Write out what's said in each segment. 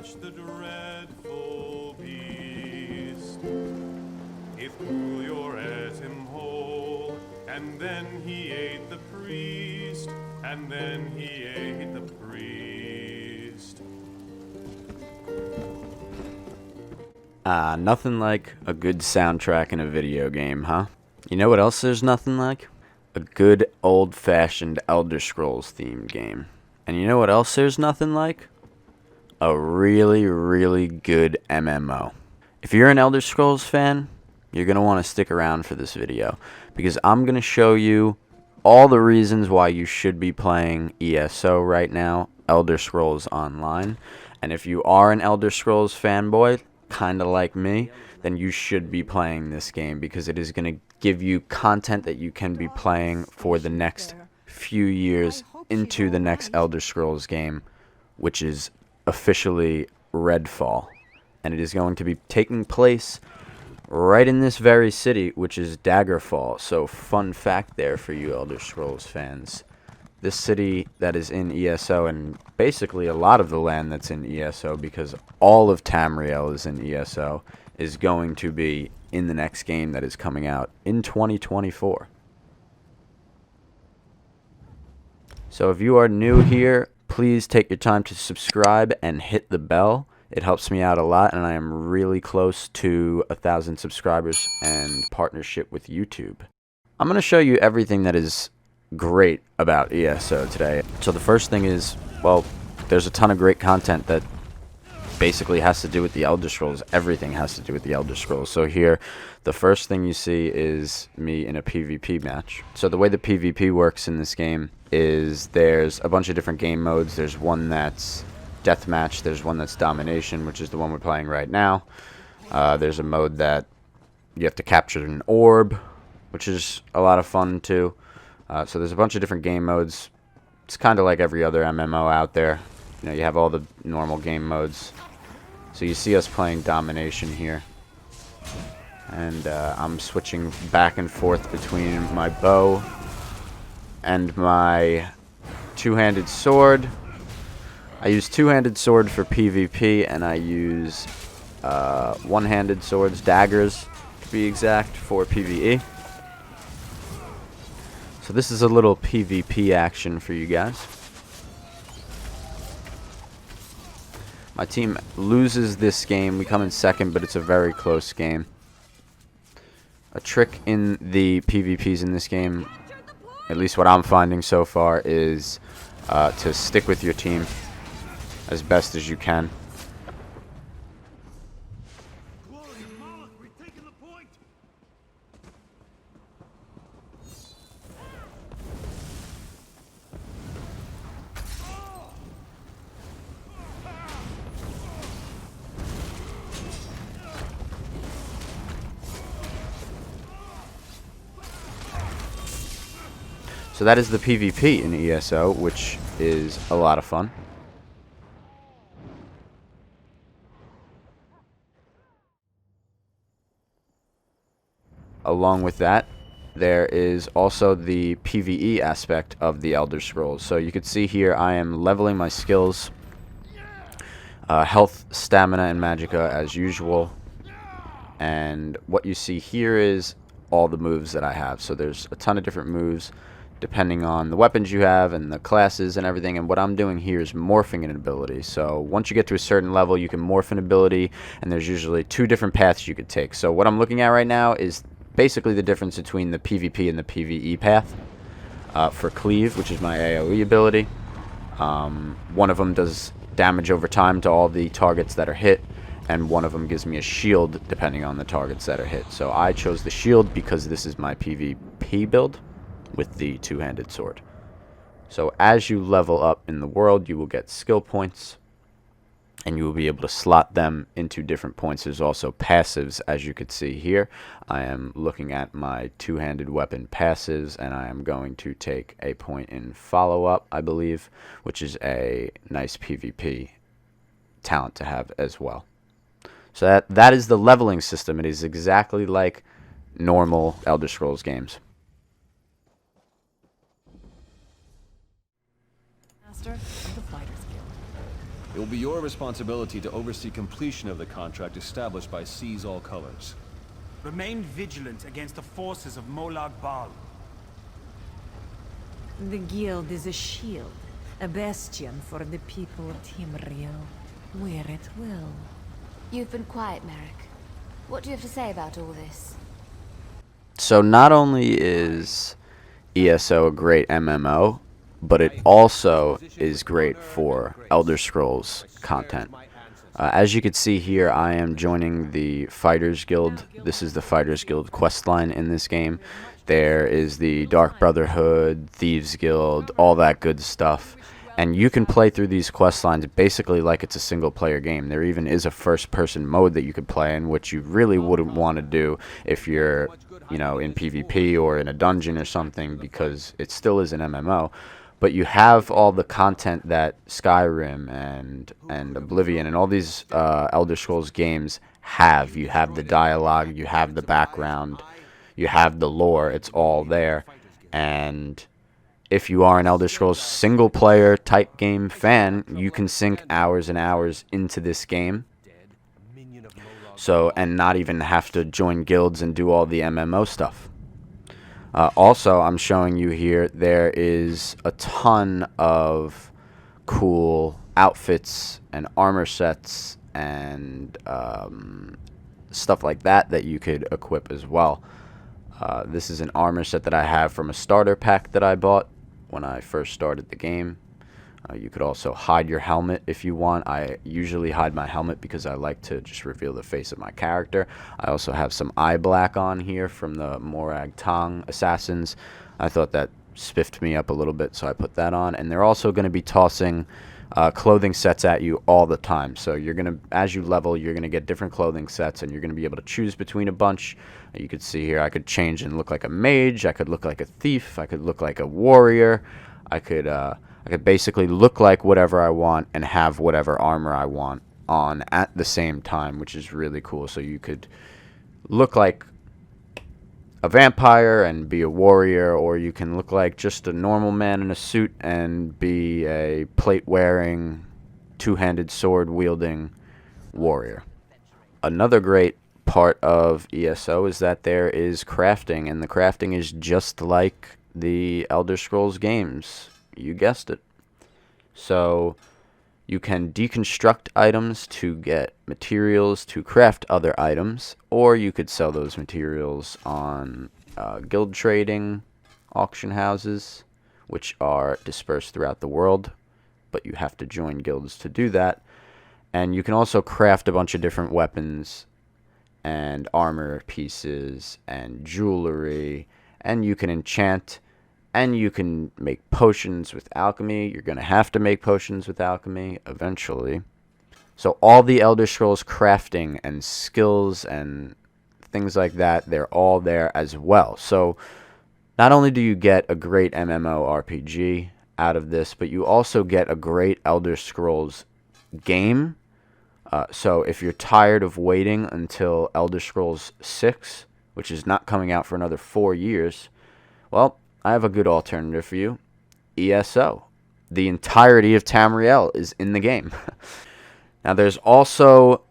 touch the dreadful beast. He threw your ate him whole, and then he ate the priest, and then he ate the priest. Nothing like a good soundtrack in a video game, huh? You know what else there's nothing like? A good old-fashioned Elder Scrolls themed game. And you know what else there's nothing like? A really, really good MMO. If you're an Elder Scrolls fan, you're going to want to stick around for this video, because I'm going to show you all the reasons why you should be playing ESO right now, Elder Scrolls Online. And if you are an Elder Scrolls fanboy, kind of like me, then you should be playing this game, because it is going to give you content that you can be playing for the next few years into the next Elder Scrolls game, which is officially Redfall. And it is going to be taking place right in this very city, which is Daggerfall. So fun fact there for you Elder Scrolls fans. This city that is in ESO, and basically a lot of the land that's in ESO, because all of Tamriel is in ESO, is going to be in the next game that is coming out in 2024. So if you are new here, please take your time to subscribe and hit the bell. It helps me out a lot, and I am really close to 1,000 subscribers and partnership with YouTube. I'm going to show you everything that is great about ESO today. So the first thing is, well, there's a ton of great content that basically has to do with the Elder Scrolls. Everything has to do with the Elder Scrolls. So here, the first thing you see is me in a PvP match. So the way the PvP works in this game is there's a bunch of different game modes. There's one that's deathmatch, there's one that's domination, which is the one we're playing right now. There's a mode that you have to capture an orb, which is a lot of fun too. So there's a bunch of different game modes. It's kind of like every other MMO out there. You know, you have all the normal game modes. So you see us playing domination here. And I'm switching back and forth between my bow and my two-handed sword. I use two-handed sword for PvP, and I use one-handed swords, daggers to be exact, for PvE. So this is a little PvP action for you guys. My team loses this game. We come in second, but it's a very close game. A trick in the PvPs in this game, at least what I'm finding so far, is to stick with your team as best as you can. So that is the PvP in ESO, which is a lot of fun. Along with that, there is also the PvE aspect of the Elder Scrolls. So you can see here I am leveling my skills, health, stamina, and magicka as usual. And what you see here is all the moves that I have. So there's a ton of different moves depending on the weapons you have and the classes and everything. And what I'm doing here is morphing an ability. So once you get to a certain level, you can morph an ability, and there's usually two different paths you could take. So what I'm looking at right now is basically the difference between the PvP and the PvE path. For Cleave, which is my AoE ability, one of them does damage over time to all the targets that are hit, and one of them gives me a shield depending on the targets that are hit. So I chose the shield because this is my PvP build with the two-handed sword. So as you level up in the world, you will get skill points, and you will be able to slot them into different points. There's also passives, as you could see here. I am looking at my two-handed weapon passives, and I am going to take a point in follow-up, I believe, which is a nice PvP talent to have as well. So that is the leveling system. It is exactly like normal Elder Scrolls games. Master of the Fighters Guild. It will be your responsibility to oversee completion of the contract established by Seize All Colors. Remain vigilant against the forces of Molag Bal. The guild is a shield, a bastion for the people of Timriel. Wear it well. You've been quiet, Merrick. What do you have to say about all this? So not only is ESO a great MMO, but it also is great for Elder Scrolls content. As you can see here, I am joining the Fighters Guild. This is the Fighters Guild questline in this game. There is the Dark Brotherhood, Thieves Guild, all that good stuff. And you can play through these quest lines basically like it's a single-player game. There even is a first-person mode that you could play in, which you really wouldn't want to do if you're, you know, in PvP or in a dungeon or something, because it still is an MMO. But you have all the content that Skyrim and Oblivion and all these Elder Scrolls games have. You have the dialogue, you have the background, you have the lore. It's all there. And if you are an Elder Scrolls single-player type game fan, you can sink hours and hours into this game. So, and not even have to join guilds and do all the MMO stuff. Also, I'm showing you here, there is a ton of cool outfits and armor sets and stuff like that that you could equip as well. This is an armor set that I have from a starter pack that I bought when I first started the game. You could also hide your helmet if you want. I usually hide my helmet because I like to just reveal the face of my character. I also have some eye black on here from the Morag Tong assassins. I thought that spiffed me up a little bit, so I put that on. And they're also going to be tossing clothing sets at you all the time. So you're going to, as you level, you're going to get different clothing sets, and you're going to be able to choose between a bunch. You could see here I could change and look like a mage. I could look like a thief. I could look like a warrior. I could basically look like whatever I want and have whatever armor I want on at the same time, which is really cool. So you could look like a vampire and be a warrior, or you can look like just a normal man in a suit and be a plate-wearing, two-handed sword-wielding warrior. Another great part of ESO is that there is crafting, and the crafting is just like the Elder Scrolls games. You guessed it. So you can deconstruct items to get materials to craft other items, or you could sell those materials on guild trading auction houses, which are dispersed throughout the world, but you have to join guilds to do that. And you can also craft a bunch of different weapons and armor pieces and jewelry, and you can enchant. And you can make potions with alchemy. You're going to have to make potions with alchemy eventually. So all the Elder Scrolls crafting and skills and things like that, they're all there as well. So not only do you get a great MMORPG out of this, but you also get a great Elder Scrolls game. So if you're tired of waiting until Elder Scrolls 6, which is not coming out for another 4 years, well, I have a good alternative for you. ESO. The entirety of Tamriel is in the game. Now there's also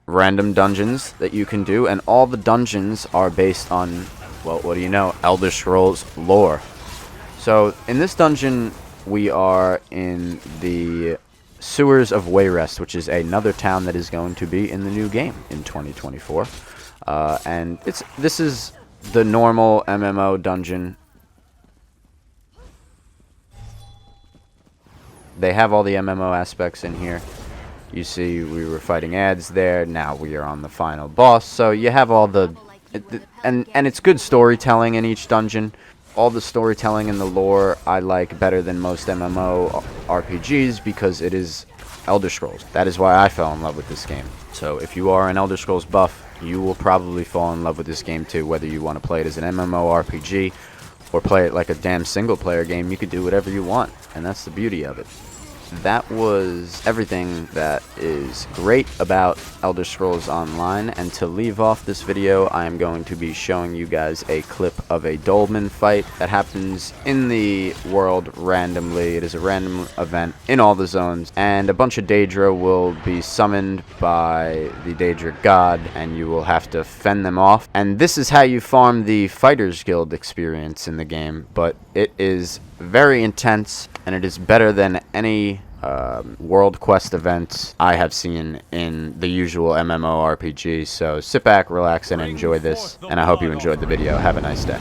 random dungeons that you can do, and all the dungeons are based on, well, what do you know, Elder Scrolls lore. So in this dungeon, we are in the sewers of Wayrest, which is another town that is going to be in the new game in 2024. And this is the normal MMO dungeon. They have all the MMO aspects in here. You see we were fighting ads there. Now we are on the final boss. So you have all and it's good storytelling in each dungeon. All the storytelling and the lore I like better than most MMO RPGs because it is Elder Scrolls. That is why I fell in love with this game. So if you are an Elder Scrolls buff, you will probably fall in love with this game too, whether you want to play it as an MMO RPG or play it like a damn single player game. You could do whatever you want, and that's the beauty of it. that was everything that is great about Elder Scrolls Online, and to leave off this video, I am going to be showing you guys a clip of a Dolmen fight that happens in the world randomly. It is a random event in all the zones, and a bunch of Daedra will be summoned by the Daedra god, and you will have to fend them off. And this is how you farm the Fighters Guild experience in the game, but it is very intense, and it is better than any World Quest events I have seen in the usual MMORPG. So sit back, relax, and enjoy this, and I hope you enjoyed the video. Have a nice day.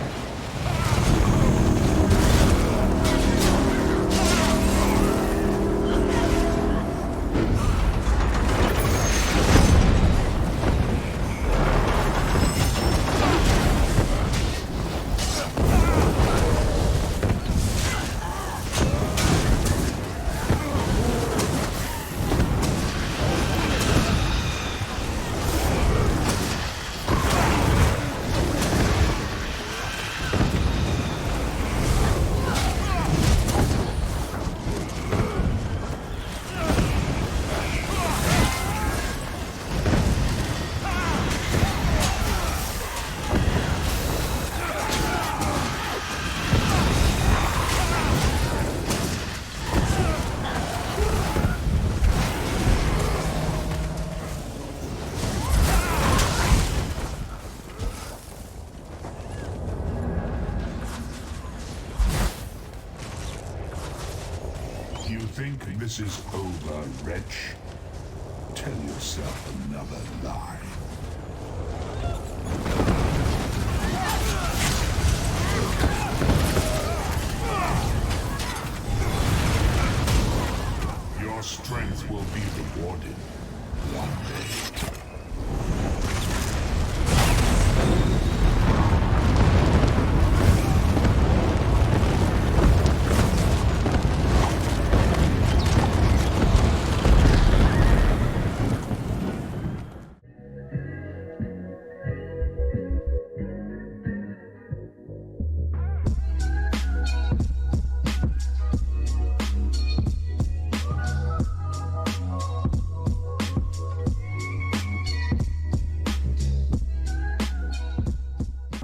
You think this is over, wretch? Tell yourself another lie. Your strength will be rewarded one day.